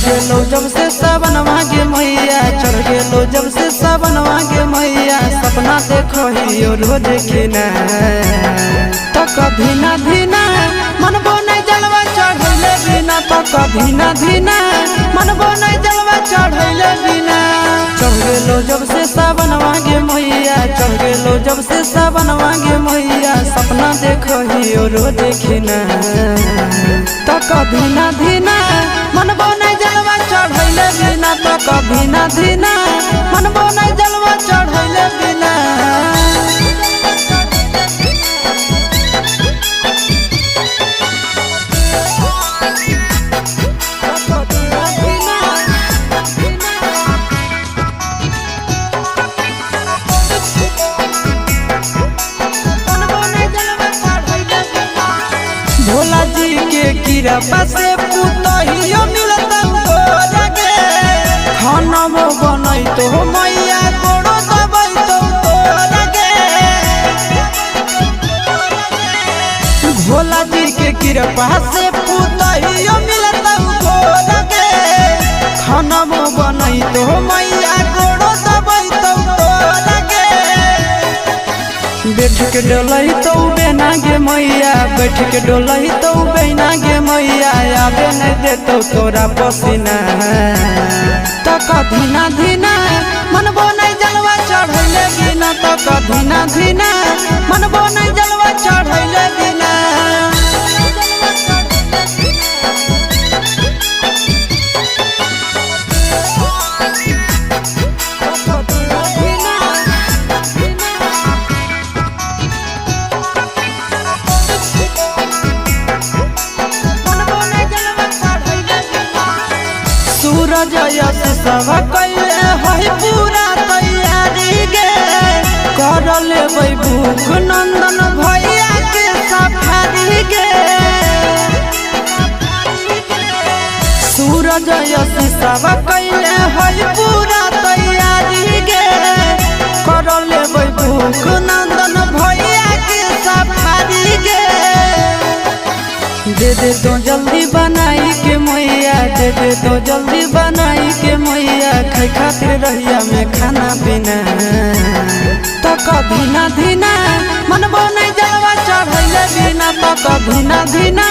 गेलो जब से सावन मांगे मैया, चढ़ गेलो जब से सावन मांगे मैया। सपना देखो हियो रोज खिना तो कभी ना धीना मनबो नहीं जलवा चढ़ैले बिना, तो कभी ना धीना मनबो नहीं जलवा चढ़ैले बिना। चढ़ गेलो जब से सावन मांगे मैया, चढ़ गेलो जब से सावन मांगे मैया। सपना देखो हियो रोज खिना तो कभी ना धीना मनबो नहीं जलवा चढ़ैले बिना, तो कभी ना धीना मनबो नहीं जलवा चढ़ैले बिना। भोला जी के कृपा से पुतहियो मिलता गोरगे, खाना बनई तो मैया गोड़ो दबई तो तोरगे। भोला जी के कृपा से पुतहियो मिलता गोरगे, खाना बनई तो मैया गोड़ो दबई तो तोरगे। बैठ के डोलई तो बेना गे मैया, बैठ के डोलई तो बेना गे मैया। आबे नहीं देतो तोरा पसीना तो कभी ना धीना मनबो नहीं जलवा चढ़ैले बिना, तो कभी ना धीना मनबो नहीं जलवा चढ़ैले बिना। सूरज यश सब कैले है पूरा तैयारी गे, कर लेबै भूख नंदन भैया के सफारी गे। सूरज यश सब कैले है पूरा तैयारी गे, कर लेबै भूख नंदन भैया के सफारी गे। दे दे तो जल्दी बनाई के मैया, दे दे तो जल्दी बनाई के मैया। खाई खातिर रहिया में खाना पीना तो कभी ना धीना मनबो नहीं जलवा चढ़ैले बिना, तो कभी ना धीना